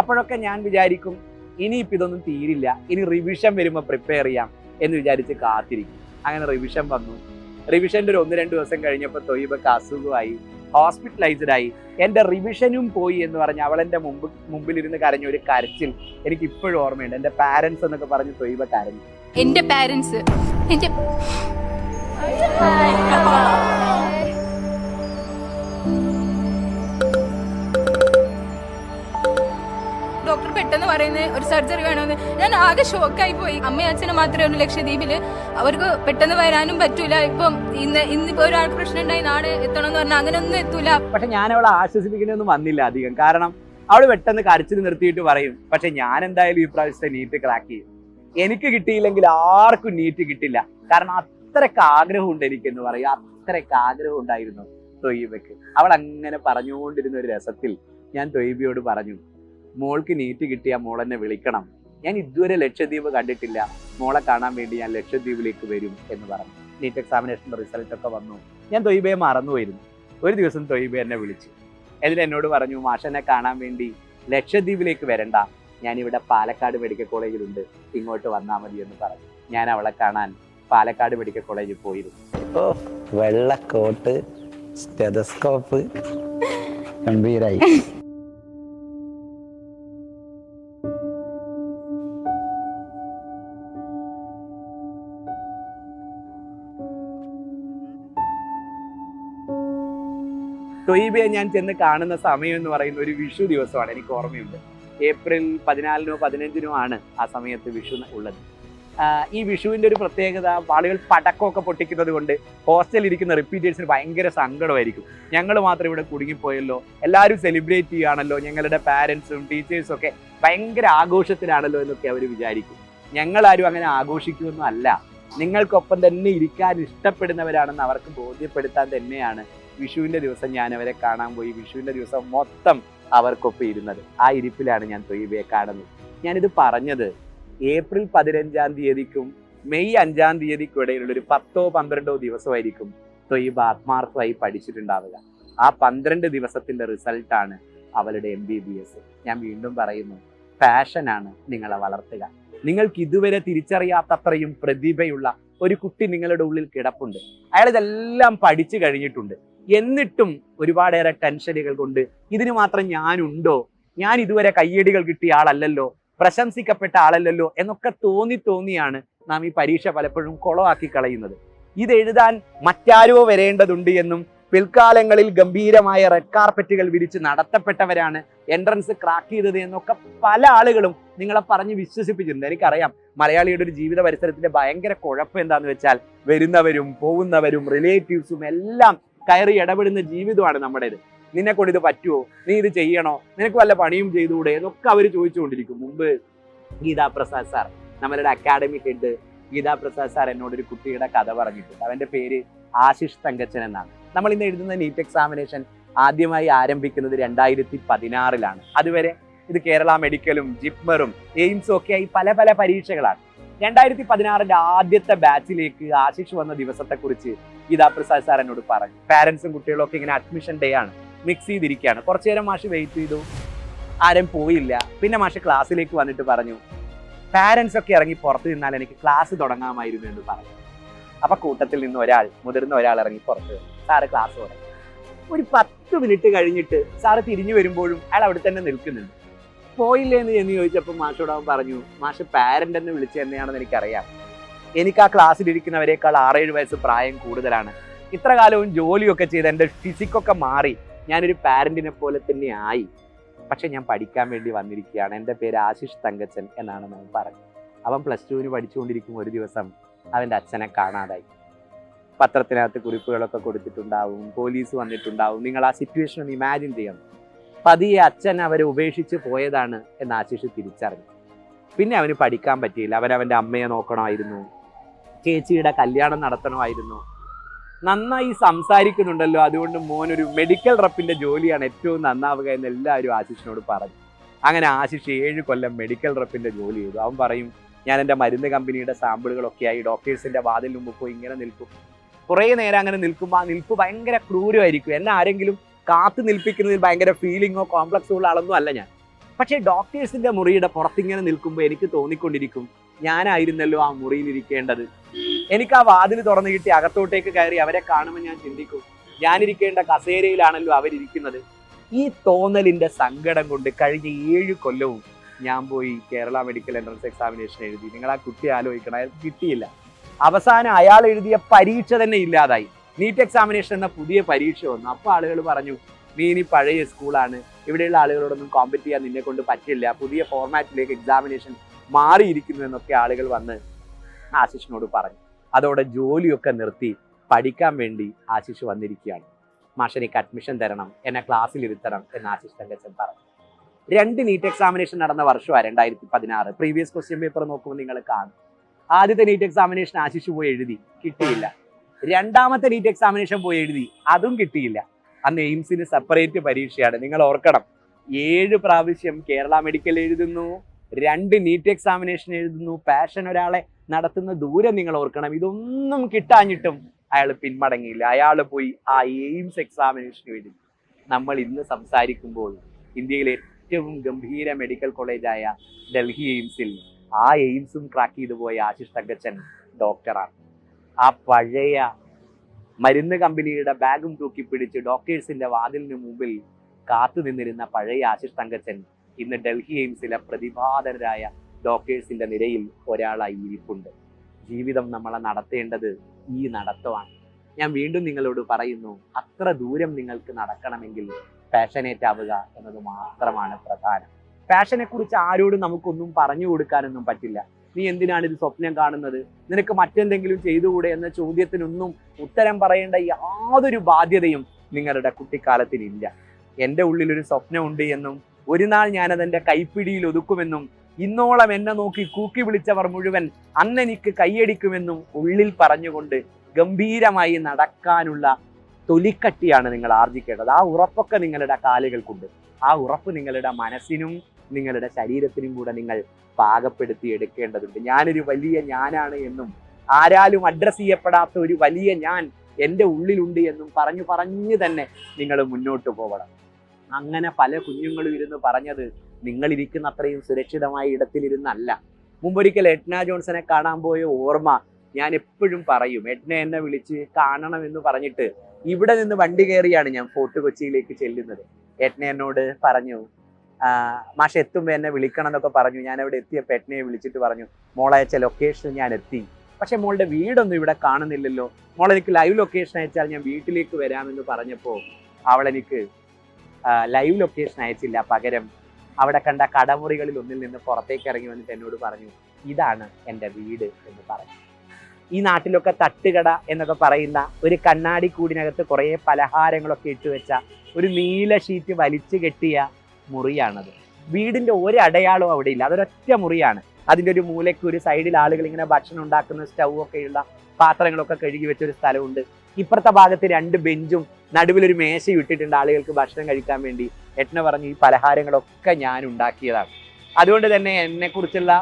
അപ്പോഴൊക്കെ ഞാൻ വിചാരിക്കും, ഇനിയിപ്പോൾ ഇതൊന്നും തീരില്ല, ഇനി റിവിഷൻ വരുമ്പോൾ പ്രിപ്പയർ ചെയ്യാം എന്ന് വിചാരിച്ച് കാത്തിരിക്കും. അങ്ങനെ റിവിഷൻ വന്നു. റിവിഷൻ്റെ ഒരു 1-2 ദിവസം കഴിഞ്ഞപ്പോൾ തൊയ്ബക്ക് അസുഖമായി, ഹോസ്പിറ്റലൈസ്ഡ് ആയി. എൻ്റെ റിവിഷനും പോയി എന്ന് പറഞ്ഞ് അവളെൻ്റെ മുമ്പിലിരുന്ന് കരഞ്ഞ ഒരു കരച്ചിൽ എനിക്ക് ഇപ്പോഴും ഓർമ്മയുണ്ട്. എൻ്റെ പാരൻസ് എന്നൊക്കെ പറഞ്ഞ് തൊയ്ബ കരഞ്ഞു. എൻ്റെ പാരൻസ് ഡോക്ടർ പെട്ടെന്ന് പറയുന്നത് ഒരു സർജറി വേണമെന്ന്. ഞാൻ ആകെ ഷോക്കായി പോയി. അമ്മയും അച്ഛനും മാത്രമേ ഉള്ളൂ ലക്ഷദ്വീപില്. അവർക്ക് പെട്ടെന്ന് വരാനും പറ്റൂല. ഇപ്പം ഇന്നിപ്പോ ഒരാൾക്ക് പ്രശ്നം ഉണ്ടായി നാളെ എത്തണമെന്ന് പറഞ്ഞാൽ അങ്ങനെയൊന്നും എത്തൂല. പക്ഷെ ഞാൻ അവളെ ആശ്വസിപ്പിക്കുന്നൊന്നും വന്നില്ല അധികം. കാരണം അവൾ പെട്ടെന്ന് കരച്ചിൽ നിർത്തിയിട്ട് പറയും, പക്ഷെ ഞാൻ എന്തായാലും ഈ പ്രാവശ്യത്തെ നീറ്റ് ക്രാക്ക് ചെയ്യും. എനിക്ക് കിട്ടിയില്ലെങ്കിൽ ആർക്കും നീറ്റ് കിട്ടില്ല. കാരണം അത്രയ്ക്ക് ആഗ്രഹമുണ്ട് എനിക്കെന്ന് പറയും. അത്രയ്ക്ക് ആഗ്രഹം ഉണ്ടായിരുന്നു തൊയ്ബയ്ക്ക്. അവൾ അങ്ങനെ പറഞ്ഞുകൊണ്ടിരുന്ന ഒരു രസത്തിൽ ഞാൻ തൊയ്ബയോട് പറഞ്ഞു, മോൾക്ക് നീറ്റ് കിട്ടിയാൽ മോളെന്നെ വിളിക്കണം. ഞാൻ ഇതുവരെ ലക്ഷദ്വീപ് കണ്ടിട്ടില്ല, മോളെ കാണാൻ വേണ്ടി ഞാൻ ലക്ഷദ്വീപിലേക്ക് വരും എന്ന് പറഞ്ഞു. നീറ്റ് എക്സാമിനേഷൻ്റെ റിസൾട്ടൊക്കെ വന്നു. ഞാൻ തൊയ്ബയെ മറന്നുപോയിരുന്നു. ഒരു ദിവസം തൊയ്ബ എന്നെ വിളിച്ചു. എന്നിട്ട് എന്നോട് പറഞ്ഞു, മാഷെന്നെ കാണാൻ വേണ്ടി ലക്ഷദ്വീപിലേക്ക് വരണ്ട, ഞാനിവിടെ പാലക്കാട് മെഡിക്കൽ കോളേജിലുണ്ട്, ഇങ്ങോട്ട് വന്നാൽ മതി എന്ന് പറഞ്ഞു. ഞാൻ അവളെ കാണാൻ പാലക്കാട് മെഡിക്കൽ കോളേജിൽ പോയിരുന്നു. ഓ, വെള്ളക്കോട്ട്, സ്റ്റെതസ്കോപ്പ്, ഗംഭീരായി. തൊയ്ബയെ ഞാൻ ചെന്ന് കാണുന്ന സമയം എന്ന് പറയുന്ന ഒരു വിഷു ദിവസമാണ്, എനിക്ക് ഓർമ്മയുണ്ട്. ഏപ്രിൽ 14-നോ 15-നോ ആണ് ആ സമയത്ത് വിഷു ഉള്ളത്. ഈ വിഷുവിൻ്റെ ഒരു പ്രത്യേകത, ആളുകൾ പടക്കമൊക്കെ പൊട്ടിക്കുന്നത് കൊണ്ട് ഹോസ്റ്റലിൽ ഇരിക്കുന്ന റിപ്പീറ്റേഴ്സിന് ഭയങ്കര സങ്കടമായിരിക്കും. ഞങ്ങൾ മാത്രം ഇവിടെ കുടുങ്ങിപ്പോയല്ലോ, എല്ലാവരും സെലിബ്രേറ്റ് ചെയ്യുകയാണല്ലോ, ഞങ്ങളുടെ പാരൻസും ടീച്ചേഴ്സും ഒക്കെ ഭയങ്കര ആഘോഷത്തിലാണല്ലോ എന്നൊക്കെ അവർ വിചാരിക്കും. ഞങ്ങളാരും അങ്ങനെ ആഘോഷിക്കുമെന്നും അല്ല, നിങ്ങൾക്കൊപ്പം തന്നെ ഇരിക്കാൻ ഇഷ്ടപ്പെടുന്നവരാണെന്ന് അവർക്ക് ബോധ്യപ്പെടുത്താൻ തന്നെയാണ് വിഷുവിൻ്റെ ദിവസം ഞാൻ അവരെ കാണാൻ പോയി. വിഷുവിൻ്റെ ദിവസം മൊത്തം അവർക്കൊപ്പം ഇരുന്നത്. ആ ഇരിപ്പിലാണ് ഞാൻ തൊയ്ബയെ കാണുന്നത്. ഞാനിത് പറഞ്ഞത് ഏപ്രിൽ 15-ാം തീയതിക്കും മെയ് 5-ാം തീയതിക്കും ഇടയിലുള്ള ഒരു 10-12 ദിവസമായിരിക്കും തൊയ്ബ ആത്മാർത്ഥമായി പഠിച്ചിട്ടുണ്ടാവുക. ആ 12 ദിവസത്തിന്റെ റിസൾട്ടാണ് അവളുടെ MBBS. ഞാൻ വീണ്ടും പറയുന്നു, പാഷനാണ് നിങ്ങളെ വളർത്തുക. നിങ്ങൾക്ക് ഇതുവരെ തിരിച്ചറിയാത്തത്രയും പ്രതിഭയുള്ള ഒരു കുട്ടി നിങ്ങളുടെ ഉള്ളിൽ കിടപ്പുണ്ട്. അയാൾ ഇതെല്ലാം പഠിച്ചു കഴിഞ്ഞിട്ടുണ്ട്. എന്നിട്ടും ഒരുപാടേറെ ടെൻഷനുകൾ കൊണ്ട് ഇതിന് മാത്രം ഞാനുണ്ടോ, ഞാൻ ഇതുവരെ കയ്യടികൾ കിട്ടിയ ആളല്ലല്ലോ, പ്രശംസിക്കപ്പെട്ട ആളല്ലല്ലോ എന്നൊക്കെ തോന്നിയാണ് നാം ഈ പരീക്ഷ പലപ്പോഴും കുളമാക്കി കളയുന്നത്. ഇതെഴുതാൻ മറ്റാരോ വരേണ്ടതുണ്ട് എന്നും പിൽക്കാലങ്ങളിൽ ഗംഭീരമായ റെഡ് കാർപ്പറ്റുകൾ വിരിച്ച് നടത്തപ്പെട്ടവരാണ് എൻട്രൻസ് ക്രാക്ക് ചെയ്തത് എന്നൊക്കെ പല ആളുകളും നിങ്ങളെ പറഞ്ഞ് വിശ്വസിപ്പിച്ചിട്ടുണ്ട്. എനിക്കറിയാം, മലയാളിയുടെ ഒരു ജീവിത പരിസരത്തിന്റെ ഭയങ്കര കുഴപ്പം എന്താന്ന് വെച്ചാൽ വരുന്നവരും പോകുന്നവരും റിലേറ്റീവ്സും എല്ലാം കയറി ഇടപെടുന്ന ജീവിതമാണ് നമ്മുടേത്. നിന്നെ കൊണ്ട് ഇത് പറ്റുമോ, നീ ഇത് ചെയ്യണോ, നിനക്ക് വല്ല പണിയും ചെയ്തുകൂടെ എന്നൊക്കെ അവർ ചോദിച്ചുകൊണ്ടിരിക്കും. മുമ്പ് ഗീതാ പ്രസാദ് സാർ, നമ്മളുടെ academy head Geetha Prasad sir എന്നോടൊരു കുട്ടിയുടെ കഥ പറഞ്ഞിട്ടുണ്ട്. അവന്റെ പേര് ആശിഷ് തങ്കച്ചൻ എന്നാണ്. നമ്മൾ ഇന്ന് എഴുതുന്ന നീറ്റ് എക്സാമിനേഷൻ ആദ്യമായി ആരംഭിക്കുന്നത് 2016-ലാണ്. അതുവരെ ഇത് കേരള മെഡിക്കലും ജിപ്മറും എയിംസും ഒക്കെ ആയി പല പല പരീക്ഷകളാണ്. 2016-ന്റെ ആദ്യത്തെ ബാച്ചിലേക്ക് ആശിഷ് വന്ന ദിവസത്തെക്കുറിച്ച് ഗീതാ പ്രസാദ് സാർ എന്നോട് പറഞ്ഞു. പാരന്റ്സും കുട്ടികളും ഒക്കെ ഇങ്ങനെ അഡ്മിഷൻ ഡേ ആണ്, മിക്സ് ചെയ്തിരിക്കുകയാണ്. കുറച്ചു നേരം മാഷ് വെയിറ്റ് ചെയ്തു, ആരും പോയില്ല. പിന്നെ മാഷ് ക്ലാസ്സിലേക്ക് വന്നിട്ട് പറഞ്ഞു, പാരന്റ്സ് ഒക്കെ ഇറങ്ങി പുറത്ത് നിന്നാൽ എനിക്ക് ക്ലാസ് തുടങ്ങാമായിരുന്നു എന്ന് പറഞ്ഞു. അപ്പൊ കൂട്ടത്തിൽ നിന്ന് മുതിർന്ന ഒരാൾ ഇറങ്ങി പുറത്ത്, സാറ് ക്ലാസ് തുടങ്ങി. ഒരു 10 മിനിറ്റ് കഴിഞ്ഞിട്ട് സാറ് തിരിഞ്ഞു വരുമ്പോഴും അയാൾ അവിടെ തന്നെ നിൽക്കുന്നുണ്ട്. പോയില്ലേ എന്ന് ചോദിച്ചപ്പോൾ മാഷോടാവൻ പറഞ്ഞു, മാഷ് പാരന്റ് എന്ന് വിളിച്ചു തന്നെയാണെന്ന് എനിക്കറിയാം. എനിക്ക് ആ ക്ലാസ്സിലിരിക്കുന്നവരെക്കാൾ 6-7 വയസ്സ് പ്രായം കൂടുതലാണ്. ഇത്ര കാലവും ജോലിയൊക്കെ ചെയ്ത് എൻ്റെ ഫിസിക്കൊക്കെ മാറി ഞാനൊരു പാരന്റിനെ പോലെ തന്നെ ആയി. പക്ഷെ ഞാൻ പഠിക്കാൻ വേണ്ടി വന്നിരിക്കുകയാണ്. എൻ്റെ പേര് ആശിഷ് തങ്കച്ചൻ എന്നാണ് ഞാൻ പറഞ്ഞത്. അവൻ +2-ന് പഠിച്ചുകൊണ്ടിരിക്കും. ഒരു ദിവസം അവൻ്റെ അച്ഛനെ കാണാതായി. പത്രത്തിനകത്ത് കുറിപ്പുകളൊക്കെ കൊടുത്തിട്ടുണ്ടാവും, പോലീസ് വന്നിട്ടുണ്ടാവും. നിങ്ങൾ ആ സിറ്റുവേഷൻ ഒന്ന് ഇമാജിൻ ചെയ്യണം. പതിയെ അച്ഛൻ അവരെ ഉപേക്ഷിച്ച് പോയതാണ് എന്ന് ആശിഷ് തിരിച്ചറിഞ്ഞു. പിന്നെ അവന് പഠിക്കാൻ പറ്റിയില്ല. അവൻ്റെ അമ്മയെ നോക്കണമായിരുന്നു, ചേച്ചിയുടെ കല്യാണം നടത്തണമായിരുന്നു. നന്നായി സംസാരിക്കുന്നുണ്ടല്ലോ, അതുകൊണ്ട് മോനൊരു മെഡിക്കൽ റെപ്പിന്റെ ജോലിയാണ് ഏറ്റവും നന്നാവുക എന്ന് എല്ലാവരും ആശിഷിനോട് പറഞ്ഞു. അങ്ങനെ ആശിഷ് 7 കൊല്ലം മെഡിക്കൽ റെപ്പിന്റെ ജോലി ചെയ്തു. അവൻ പറയും, ഞാൻ എൻ്റെ മരുന്ന് കമ്പനിയുടെ സാമ്പിളുകളൊക്കെ ആയി ഡോക്ടേഴ്സിന്റെ വാതിൽ മുമ്പ് പോയി ഇങ്ങനെ നിൽക്കും. കുറേ നേരം അങ്ങനെ നിൽക്കുമ്പോൾ ആ നിൽപ്പ് ഭയങ്കര ക്രൂരമായിരിക്കും. എന്നെ ആരെങ്കിലും കാത്തു നിൽപ്പിക്കുന്നതിൽ ഭയങ്കര ഫീലിങ്ങോ കോംപ്ലക്സോ ഉള്ള ആളൊന്നും അല്ല ഞാൻ. പക്ഷേ ഡോക്ടേഴ്സിന്റെ മുറിയുടെ പുറത്തിങ്ങനെ നിൽക്കുമ്പോൾ എനിക്ക് തോന്നിക്കൊണ്ടിരിക്കും, ഞാനായിരുന്നല്ലോ ആ മുറിയിൽ ഇരിക്കേണ്ടത്. എനിക്ക് ആ വാതിൽ തുറന്നു കിട്ടി അകത്തോട്ടേക്ക് കയറി അവരെ കാണുമ്പോൾ ഞാൻ ചിന്തിക്കും, ഞാനിരിക്കേണ്ട കസേരയിലാണല്ലോ അവരിയ്ക്കുന്നത്. ഈ തോന്നലിന്റെ സങ്കടം കൊണ്ട് കഴിഞ്ഞ 7 കൊല്ലവും ഞാൻ പോയി കേരള മെഡിക്കൽ എൻട്രൻസ് എക്സാമിനേഷൻ എഴുതി. നിങ്ങൾ ആ കുട്ടി ആലോചിക്കണം, അയാൾക്ക് കിട്ടിയില്ല. അവസാനം അയാൾ എഴുതിയ പരീക്ഷ തന്നെ ഇല്ലാതായി. നീറ്റ് എക്സാമിനേഷൻ എന്ന പുതിയ പരീക്ഷ വന്നു. അപ്പോൾ ആളുകൾ പറഞ്ഞു, നീ ഇനി പഴയ സ്കൂളാണ്, ഇവിടെയുള്ള ആളുകളോടൊന്നും കോമ്പറ്റ് ചെയ്യാൻ നിന്നെ കൊണ്ട് പറ്റില്ല, പുതിയ ഫോർമാറ്റിലേക്ക് എക്സാമിനേഷൻ മാറിയിരിക്കുന്നു എന്നൊക്കെ ആളുകൾ വന്ന് ആശിഷിനോട് പറഞ്ഞു. അതോടെ ജോലിയൊക്കെ നിർത്തി പഠിക്കാൻ വേണ്ടി ആശിഷ് വന്നിരിക്കുകയാണ്. മാഷനിക്ക് അഡ്മിഷൻ തരണം, എന്നെ ക്ലാസ്സിൽ ഇരുത്തണം എന്ന് ആശിഷ് തങ്കച്ചൻ പറഞ്ഞു. 2 നീറ്റ് എക്സാമിനേഷൻ നടന്ന വർഷമാണ് 2016. പ്രീവിയസ് ക്വസ്റ്റ്യൻ പേപ്പർ നോക്കുമ്പോൾ നിങ്ങൾ കാണും. ആദ്യത്തെ നീറ്റ് എക്സാമിനേഷൻ ആശിഷ് പോയി എഴുതി, കിട്ടിയില്ല. 2ാമത്തെ നീറ്റ് എക്സാമിനേഷൻ പോയി എഴുതി, അതും കിട്ടിയില്ല. അന്ന് എയിംസിന് സെപ്പറേറ്റ് പരീക്ഷയാണ്. നിങ്ങൾ ഓർക്കണം, 7 പ്രാവശ്യം കേരള മെഡിക്കൽ എഴുതുന്നു, 2 നീറ്റ് എക്സാമിനേഷൻ എഴുതുന്നു. പാഷൻ ഒരാളെ നടത്തുന്ന ദൂരം നിങ്ങൾ ഓർക്കണം. ഇതൊന്നും കിട്ടാഞ്ഞിട്ടും അയാൾ പിന്മടങ്ങിയില്ല. അയാൾ പോയി ആ എയിംസ് എക്സാമിനേഷൻ എഴുതി. നമ്മൾ ഇന്ന് സംസാരിക്കുമ്പോൾ ഇന്ത്യയിലെ ഏറ്റവും ഗംഭീര മെഡിക്കൽ കോളേജായ ഡൽഹി എയിംസിൽ ആ എയിംസും ക്രാക്ക് ചെയ്തു പോയ ആശിഷ് തങ്കച്ചൻ ഡോക്ടറാണ്. ആ പഴയ മരുന്ന് കമ്പനിയുടെ ബാഗും തൂക്കി പിടിച്ച് ഡോക്ടേഴ്സിന്റെ വാതിലിന് മുമ്പിൽ കാത്തു നിന്നിരുന്ന പഴയ ആശിഷ് തങ്കച്ചൻ ഇന്ന് ഡൽഹി എയിംസിലെ പ്രതിഭാധനരായ ഡോക്ടേഴ്സിന്റെ നിരയിൽ ഒരാളായി ഇരിപ്പുണ്ട്. ജീവിതം നമ്മളെ നടത്തേണ്ടത് ഈ നടത്തമാണ്. ഞാൻ വീണ്ടും നിങ്ങളോട് പറയുന്നു, അത്ര ദൂരം നിങ്ങൾക്ക് നടക്കണമെങ്കിൽ പാഷനേറ്റ് ആവുക എന്നത് മാത്രമാണ് പ്രധാനം. പാഷനെ കുറിച്ച് ആരോടും നമുക്കൊന്നും പറഞ്ഞു കൊടുക്കാനൊന്നും പറ്റില്ല. നീ എന്തിനാണ് ഇത് സ്വപ്നം കാണുന്നത്, നിനക്ക് മറ്റെന്തെങ്കിലും ചെയ്തുകൂടെ എന്ന ചോദ്യത്തിനൊന്നും ഉത്തരം പറയേണ്ട യാതൊരു ബാധ്യതയും നിങ്ങളുടെ കുട്ടിക്കാലത്തിനില്ല. എൻ്റെ ഉള്ളിലൊരു സ്വപ്നമുണ്ട് എന്നും ഒരു നാൾ ഞാനതെൻ്റെ കൈപ്പിടിയിൽ ഒതുക്കുമെന്നും ഇന്നോളം എന്നെ നോക്കി കൂക്കി വിളിച്ചവർ മുഴുവൻ അന്നെനിക്ക് കൈയടിക്കുമെന്നും ഉള്ളിൽ പറഞ്ഞുകൊണ്ട് ഗംഭീരമായി നടക്കാനുള്ള തൊലിക്കട്ടിയാണ് നിങ്ങൾ ആർജിക്കേണ്ടത്. ആ ഉറപ്പൊക്കെ നിങ്ങളുടെ കാലുകൾക്കുണ്ട്. ആ ഉറപ്പ് നിങ്ങളുടെ മനസ്സിനും നിങ്ങളുടെ ശരീരത്തിനും കൂടെ നിങ്ങൾ പാകപ്പെടുത്തി എടുക്കേണ്ടതുണ്ട്. ഞാനൊരു വലിയ ഞാനാണ് എന്നും ആരാലും അഡ്രസ് ചെയ്യപ്പെടാത്ത ഒരു വലിയ ഞാൻ എൻ്റെ ഉള്ളിലുണ്ട് എന്നും പറഞ്ഞു തന്നെ നിങ്ങൾ മുന്നോട്ട് പോകണം. അങ്ങനെ പല കുഞ്ഞുങ്ങളും ഇരുന്ന് പറഞ്ഞത് നിങ്ങളിരിക്കുന്ന അത്രയും സുരക്ഷിതമായ ഇടത്തിലിരുന്നല്ല. മുമ്പൊരിക്കൽ എഡ്ന ജോൺസനെ കാണാൻ പോയ ഓർമ്മ ഞാൻ എപ്പോഴും പറയും. എഡ്ന എന്നെ വിളിച്ച് കാണണമെന്ന് പറഞ്ഞിട്ട് ഇവിടെ നിന്ന് വണ്ടി കയറിയാണ് ഞാൻ ഫോർട്ട് കൊച്ചിയിലേക്ക് ചെല്ലുന്നത്. എഡ്ന എന്നോട് പറഞ്ഞു, മാഷ് എത്തുമ്പോൾ എന്നെ വിളിക്കണം എന്നൊക്കെ പറഞ്ഞു. ഞാൻ അവിടെ എത്തിയപ്പോൾ എഡ്നയെ വിളിച്ചിട്ട് പറഞ്ഞു, മോളയച്ച ലൊക്കേഷൻ ഞാൻ എത്തി, പക്ഷെ മോളുടെ വീടൊന്നും ഇവിടെ കാണുന്നില്ലല്ലോ, മോളെനിക്ക് ലൈവ് ലൊക്കേഷൻ അയച്ചാൽ ഞാൻ വീട്ടിലേക്ക് വരാമെന്ന് പറഞ്ഞപ്പോൾ അവളെനിക്ക് ലൈവ് ലൊക്കേഷൻ അയച്ചില്ല. പകരം അവിടെ കണ്ട കടമുറികളിൽ ഒന്നിൽ നിന്ന് പുറത്തേക്ക് ഇറങ്ങി വന്നിട്ട് എന്നോട് പറഞ്ഞു, ഇതാണ് എൻ്റെ വീട് എന്ന് പറഞ്ഞു. ഈ നാട്ടിലൊക്കെ തട്ടുകട എന്നൊക്കെ പറയുന്ന ഒരു കണ്ണാടി കൂടിനകത്ത് കുറേ പലഹാരങ്ങളൊക്കെ ഇട്ടുവെച്ച ഒരു നീല ഷീറ്റ് വലിച്ചു കെട്ടിയ മുറിയാണത്. വീടിൻ്റെ ഒരു അടയാളവും അവിടെ ഇല്ല. അതൊരൊറ്റ മുറിയാണ്. അതിൻ്റെ ഒരു മൂലയ്ക്ക് ഒരു സൈഡിൽ ആളുകൾ ഇങ്ങനെ ഭക്ഷണം ഉണ്ടാക്കുന്ന സ്റ്റൗ ഒക്കെയുള്ള പാത്രങ്ങളൊക്കെ കഴുകി വെച്ചൊരു സ്ഥലമുണ്ട്. ഇപ്പുറത്തെ ഭാഗത്ത് 2 ബെഞ്ചും നടുവിലൊരു മേശയും ഇട്ടിട്ടുണ്ട് ആളുകൾക്ക് ഭക്ഷണം കഴിക്കാൻ വേണ്ടി. എഡ്ന പറഞ്ഞു, ഈ പലഹാരങ്ങളൊക്കെ ഞാൻ ഉണ്ടാക്കിയതാണ്. അതുകൊണ്ട് തന്നെ എന്നെക്കുറിച്ചുള്ള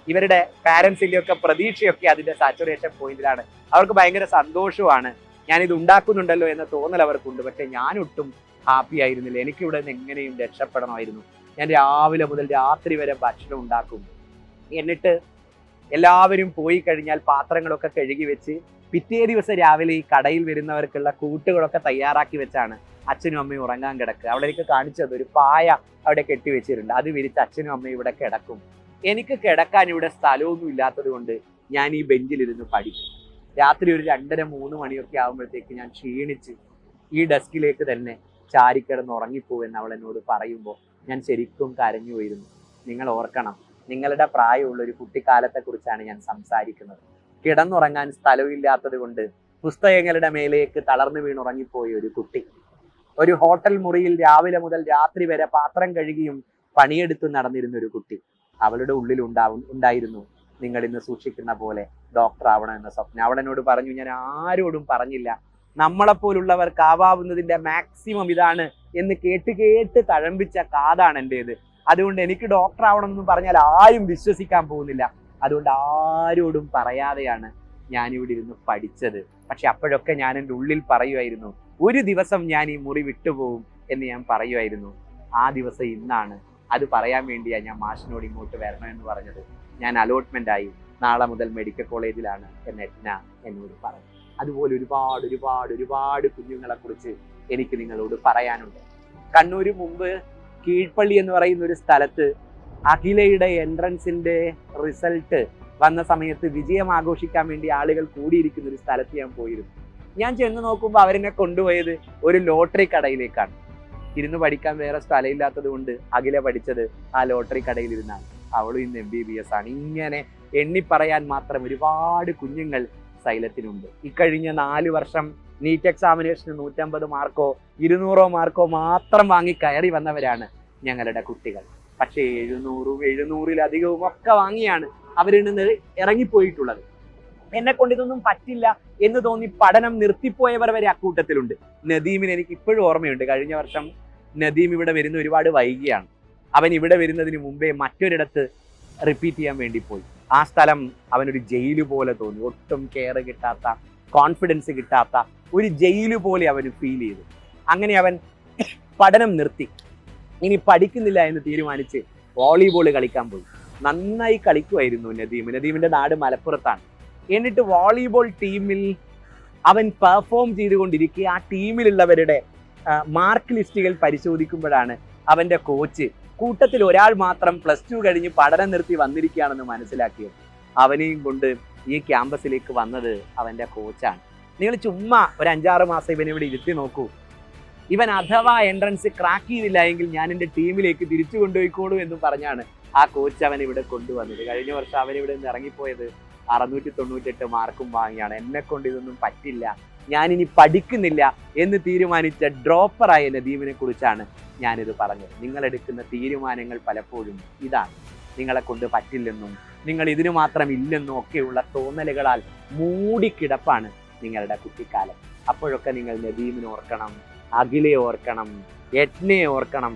ഇവരുടെ പാരൻസിൻ്റെ ഒക്കെ പ്രതീക്ഷയൊക്കെ അതിൻ്റെ സാച്ചുറേഷൻ പോയിന്റിലാണ്. അവർക്ക് ഭയങ്കര സന്തോഷമാണ്. ഞാനിത് ഉണ്ടാക്കുന്നുണ്ടല്ലോ എന്ന തോന്നൽ അവർക്കുണ്ട്. പക്ഷെ ഞാനൊട്ടും ഹാപ്പി ആയിരുന്നില്ല. എനിക്കിവിടെ നിന്ന് എങ്ങനെയും രക്ഷപ്പെടണമായിരുന്നു. ഞാൻ രാവിലെ മുതൽ രാത്രി വരെ ഭക്ഷണം ഉണ്ടാക്കും. എന്നിട്ട് എല്ലാവരും പോയി കഴിഞ്ഞാൽ പാത്രങ്ങളൊക്കെ കഴുകി വെച്ച് പിറ്റേ ദിവസം രാവിലെ ഈ കടയിൽ വരുന്നവർക്കുള്ള കൂട്ടുകളൊക്കെ തയ്യാറാക്കി വെച്ചാണ് അച്ഛനും അമ്മയും ഉറങ്ങാൻ കിടക്കുക. അവിടെ എനിക്ക് കാണിച്ചത് ഒരു പായ അവിടെ കെട്ടി വെച്ചിട്ടുണ്ട്. അത് വിരിച്ച് അച്ഛനും അമ്മയും ഇവിടെ കിടക്കും. എനിക്ക് കിടക്കാൻ ഇവിടെ സ്ഥലമൊന്നും ഇല്ലാത്തത് കൊണ്ട് ഞാൻ ഈ ബെഞ്ചിലിരുന്ന് പഠിക്കും. രാത്രി ഒരു 2:30-3 മണിയൊക്കെ ആകുമ്പോഴത്തേക്ക് ഞാൻ ക്ഷീണിച്ച് ഈ ഡെസ്കിലേക്ക് തന്നെ ചാരിക്കിടന്ന് ഉറങ്ങിപ്പോവെന്ന് അവൾ എന്നോട് പറയുമ്പോൾ ഞാൻ ശരിക്കും കരഞ്ഞു പോയിരുന്നു. നിങ്ങൾ ഓർക്കണം, നിങ്ങളുടെ പ്രായമുള്ള ഒരു കുട്ടിക്കാലത്തെക്കുറിച്ചാണ് ഞാൻ സംസാരിക്കുന്നത്. കിടന്നുറങ്ങാൻ സ്ഥലമില്ലാത്തത് കൊണ്ട് പുസ്തകങ്ങളുടെ മേലേക്ക് തളർന്നു വീണുറങ്ങിപ്പോയ ഒരു കുട്ടി, ഒരു ഹോട്ടൽ മുറിയിൽ രാവിലെ മുതൽ രാത്രി വരെ പാത്രം കഴുകിയും പണിയെടുത്ത് നടന്നിരുന്ന ഒരു കുട്ടി. അവളുടെ ഉള്ളിൽ ഉണ്ടായിരുന്നു നിങ്ങൾ ഇന്ന് സൂക്ഷിക്കുന്ന പോലെ ഡോക്ടർ ആവണം എന്ന സ്വപ്നം. അവൾ എന്നോട് പറഞ്ഞു, ഞാൻ ആരോടും പറഞ്ഞില്ല, നമ്മളെപ്പോലുള്ളവർക്ക് ആവാവുന്നതിൻ്റെ മാക്സിമം ഇതാണ് എന്ന് കേട്ട് തഴമ്പിച്ച കാതാണ് എൻ്റേത്. അതുകൊണ്ട് എനിക്ക് ഡോക്ടർ ആവണം എന്ന് പറഞ്ഞാൽ ആരും വിശ്വസിക്കാൻ പോകുന്നില്ല. അതുകൊണ്ട് ആരോടും പറയാതെയാണ് ഞാനിവിടെ ഇരുന്ന് പഠിച്ചത്. പക്ഷെ അപ്പോഴൊക്കെ ഞാൻ എൻ്റെ ഉള്ളിൽ പറയുമായിരുന്നു, ഒരു ദിവസം ഞാൻ ഈ മുറി വിട്ടുപോകും എന്ന് ഞാൻ പറയുമായിരുന്നു. ആ ദിവസം ഇന്നാണ്. അത് പറയാൻ വേണ്ടിയാണ് ഞാൻ മാഷിനോട് ഇങ്ങോട്ട് വരണമെന്ന് പറഞ്ഞത്. ഞാൻ അലോട്ട്മെൻ്റ് ആയി, നാളെ മുതൽ മെഡിക്കൽ കോളേജിലാണ് എന്ന് എഡ്ന എന്നോട് പറഞ്ഞു. അതുപോലെ ഒരുപാട് കുഞ്ഞുങ്ങളെ കുറിച്ച് എനിക്ക് നിങ്ങളോട് പറയാനുണ്ട്. കണ്ണൂർ മുമ്പ് കീഴ്പള്ളി എന്ന് പറയുന്ന ഒരു സ്ഥലത്ത് അഖിലയുടെ എൻട്രൻസിൻ്റെ റിസൾട്ട് വന്ന സമയത്ത് വിജയം ആഘോഷിക്കാൻ വേണ്ടി ആളുകൾ കൂടിയിരിക്കുന്ന ഒരു സ്ഥലത്ത് ഞാൻ പോയിരുന്നു. ഞാൻ ചെന്ന് നോക്കുമ്പോൾ അവരെന്നെ കൊണ്ടുപോയത് ഒരു ലോട്ടറി കടയിലേക്കാണ്. ഇരുന്ന് പഠിക്കാൻ വേറെ സ്ഥലമില്ലാത്തത് കൊണ്ട് അഖില പഠിച്ചത് ആ ലോട്ടറി കടയിലിരുന്നാണ്. അവളും ഇന്ന് MBBS ആണ്. ഇങ്ങനെ എണ്ണിപ്പറയാൻ മാത്രം ഒരുപാട് കുഞ്ഞുങ്ങൾ സൈലത്തിനുണ്ട്. ഇക്കഴിഞ്ഞ 4 വർഷം നീറ്റ് എക്സാമിനേഷന് 150 മാർക്കോ 200 മാർക്കോ മാത്രം വാങ്ങി കയറി വന്നവരാണ് ഞങ്ങളുടെ കുട്ടികൾ. പക്ഷേ 700-700-ലധികവും ഒക്കെ വാങ്ങിയാണ് അവരിൽ നിന്ന് ഇറങ്ങിപ്പോയിട്ടുള്ളത്. എന്നെ കൊണ്ട് ഇതൊന്നും പറ്റില്ല എന്ന് തോന്നി പഠനം നിർത്തിപ്പോയവർ വരെ അക്കൂട്ടത്തിലുണ്ട്. നദീമിന് എനിക്ക് ഇപ്പോഴും ഓർമ്മയുണ്ട്. കഴിഞ്ഞ വർഷം നദീം ഇവിടെ വരുന്ന ഒരുപാട് വൈകിയാണ്. അവൻ ഇവിടെ വരുന്നതിന് മുമ്പേ മറ്റൊരിടത്ത് റിപ്പീറ്റ് ചെയ്യാൻ വേണ്ടി പോയി. ആ സ്ഥലം അവനൊരു ജയില് പോലെ തോന്നി. ഒട്ടും കെയർ കിട്ടാത്ത, കോൺഫിഡൻസ് കിട്ടാത്ത ഒരു ജയില് പോലെ അവന് ഫീൽ ചെയ്തു. അങ്ങനെ അവൻ പഠനം നിർത്തി. ഇനി പഠിക്കുന്നില്ല എന്ന് തീരുമാനിച്ച് വോളിബോൾ കളിക്കാൻ പോയി. നന്നായി കളിക്കുമായിരുന്നു നദീം. നദീമിൻ്റെ നാട് മലപ്പുറത്താണ്. എന്നിട്ട് വോളിബോൾ ടീമിൽ അവൻ പെർഫോം ചെയ്തുകൊണ്ടിരിക്കുക. ആ ടീമിലുള്ളവരുടെ മാർക്ക് ലിസ്റ്റുകൾ പരിശോധിക്കുമ്പോഴാണ് അവൻ്റെ കോച്ച് കൂട്ടത്തിൽ ഒരാൾ മാത്രം +2 കഴിഞ്ഞ് പഠനം നിർത്തി വന്നിരിക്കുകയാണെന്ന് മനസ്സിലാക്കിയത്. അവനെയും കൊണ്ട് ഈ ക്യാമ്പസിലേക്ക് വന്നത് അവൻ്റെ കോച്ചാണ്. നിങ്ങൾ ചുമ്മാ ഒരു 5-6 മാസം ഇവനെ ഇവിടെ ഇരുത്തി നോക്കൂ. ഇവൻ അഥവാ എൻട്രൻസ് ക്രാക്ക് ചെയ്തില്ല എങ്കിൽ ഞാൻ എൻ്റെ ടീമിലേക്ക് തിരിച്ചു കൊണ്ടുപോയിക്കോളൂ എന്ന് പറഞ്ഞാണ് ആ കോച്ച് അവൻ ഇവിടെ കൊണ്ടുവന്നത്. കഴിഞ്ഞ വർഷം അവൻ ഇവിടെ നിന്ന് ഇറങ്ങിപ്പോയത് 698 മാർക്കും വാങ്ങിയാണ്. എന്നെ കൊണ്ട് ഇതൊന്നും പറ്റില്ല, ഞാനിനി പഠിക്കുന്നില്ല എന്ന് തീരുമാനിച്ച ഡ്രോപ്പറായ നദീമിനെ കുറിച്ചാണ് ഞാനിത് പറഞ്ഞത്. നിങ്ങളെടുക്കുന്ന തീരുമാനങ്ങൾ പലപ്പോഴും ഇതാണ്. നിങ്ങളെ കൊണ്ട് പറ്റില്ലെന്നും നിങ്ങൾ ഇതിനു മാത്രം ഇല്ലെന്നും ഒക്കെയുള്ള തോന്നലുകളാൽ മൂടിക്കിടപ്പാണ് നിങ്ങളുടെ കുട്ടിക്കാലം. അപ്പോഴൊക്കെ നിങ്ങൾ നദീമിനെ ഓർക്കണം, അഖിലയെ ഓർക്കണം, യജ്ഞയെ ഓർക്കണം,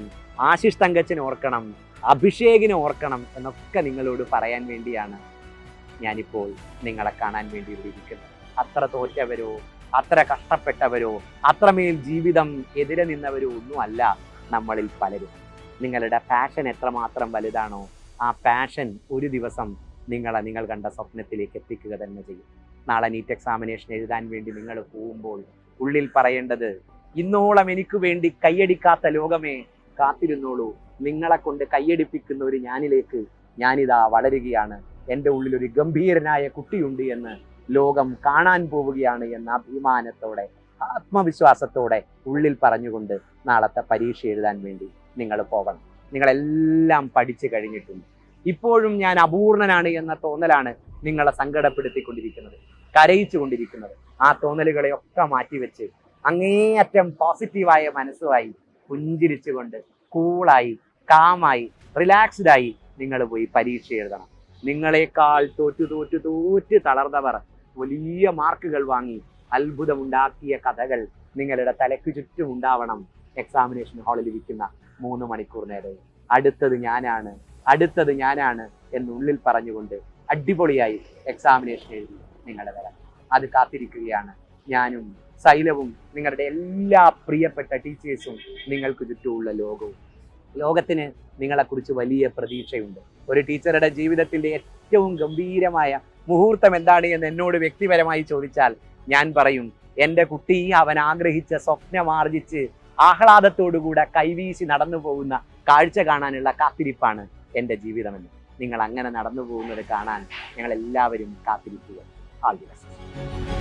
ആശിഷ് തങ്കച്ചനെ ഓർക്കണം, അഭിഷേകിനെ ഓർക്കണം എന്നൊക്കെ നിങ്ങളോട് പറയാൻ വേണ്ടിയാണ് ഞാനിപ്പോൾ നിങ്ങളെ കാണാൻ വേണ്ടി ഇവിടെ ഇരിക്കുന്നത്. അത്ര തോറ്റവരോ അത്ര കഷ്ടപ്പെട്ടവരോ അത്രമേൽ ജീവിതം എതിരെ നിന്നവരോ ഒന്നുമല്ല നമ്മളിൽ പലരും. നിങ്ങളുടെ പാഷൻ എത്രമാത്രം വലുതാണോ ആ പാഷൻ ഒരു ദിവസം നിങ്ങൾ കണ്ട സ്വപ്നത്തിലേക്ക് എത്തിക്കുക തന്നെ ചെയ്യും. നാളെ നീറ്റ് എക്സാമിനേഷൻ എഴുതാൻ വേണ്ടി നിങ്ങൾ പോകുമ്പോൾ ഉള്ളിൽ പറയേണ്ടത്, ഇന്നോളം എനിക്ക് വേണ്ടി കൈയടിക്കാത്ത ലോകമേ കാത്തിരുന്നോളൂ, നിങ്ങളെ കൊണ്ട് കൈയടിപ്പിക്കുന്ന ഒരു ഞാനിലേക്ക് ഞാനിതാ വളരുകയാണ്, എൻ്റെ ഉള്ളിൽ ഒരു ഗംഭീരനായ കുട്ടിയുണ്ട് എന്ന് ലോകം കാണാൻ പോവുകയാണ് എന്ന അഭിമാനത്തോടെ ആത്മവിശ്വാസത്തോടെ ഉള്ളിൽ പറഞ്ഞുകൊണ്ട് നാളത്തെ പരീക്ഷ എഴുതാൻ വേണ്ടി നിങ്ങൾ പോകണം. നിങ്ങളെല്ലാം പഠിച്ചു കഴിഞ്ഞിട്ടുണ്ട്. ഇപ്പോഴും ഞാൻ അപൂർണനാണ് എന്ന തോന്നലാണ് നിങ്ങളെ സങ്കടപ്പെടുത്തിക്കൊണ്ടിരിക്കുന്നത്, കരയിച്ചു കൊണ്ടിരിക്കുന്നത്. ആ തോന്നലുകളെയൊക്കെ മാറ്റിവെച്ച് അങ്ങേയറ്റം പോസിറ്റീവായ മനസ്സുമായി പുഞ്ചിരിച്ചുകൊണ്ട് കൂളായി കാമായി റിലാക്സ്ഡായി നിങ്ങൾ പോയി പരീക്ഷ എഴുതണം. നിങ്ങളെക്കാൾ തോറ്റു തളർന്നവർ വലിയ മാർക്കുകൾ വാങ്ങി അത്ഭുതമുണ്ടാക്കിയ കഥകൾ നിങ്ങളുടെ തലയ്ക്ക് ചുറ്റും ഉണ്ടാവണം. എക്സാമിനേഷൻ ഹാളിൽ ഇരിക്കുന്ന 3 മണിക്കൂർ നേരം അടുത്തത് ഞാനാണ് എന്നുള്ളിൽ പറഞ്ഞുകൊണ്ട് അടിപൊളിയായി എക്സാമിനേഷൻ എഴുതി നിങ്ങളുടെ വരാം. അത് കാത്തിരിക്കുകയാണ് ഞാനും സൈലവും നിങ്ങളുടെ എല്ലാ പ്രിയപ്പെട്ട ടീച്ചേഴ്സും നിങ്ങൾക്ക് ചുറ്റുമുള്ള ലോകവും. ലോകത്തിന് നിങ്ങളെക്കുറിച്ച് വലിയ പ്രതീക്ഷയുണ്ട്. ഒരു ടീച്ചറുടെ ജീവിതത്തിൻ്റെ ഏറ്റവും ഗംഭീരമായ മുഹൂർത്തം എന്താണ് എന്ന് എന്നോട് വ്യക്തിപരമായി ചോദിച്ചാൽ ഞാൻ പറയും, എൻ്റെ കുട്ടി അവൻ ആഗ്രഹിച്ച സ്വപ്നമാർജിച്ച് ആഹ്ലാദത്തോടുകൂടെ കൈവീശി നടന്നു പോകുന്ന കാഴ്ച കാണാനുള്ള കാത്തിരിപ്പാണ് എൻ്റെ ജീവിതമെന്ന്. നിങ്ങൾ അങ്ങനെ നടന്നു പോകുന്നത് കാണാൻ ഞങ്ങൾ എല്ലാവരും കാത്തിരിക്കുക. All the best.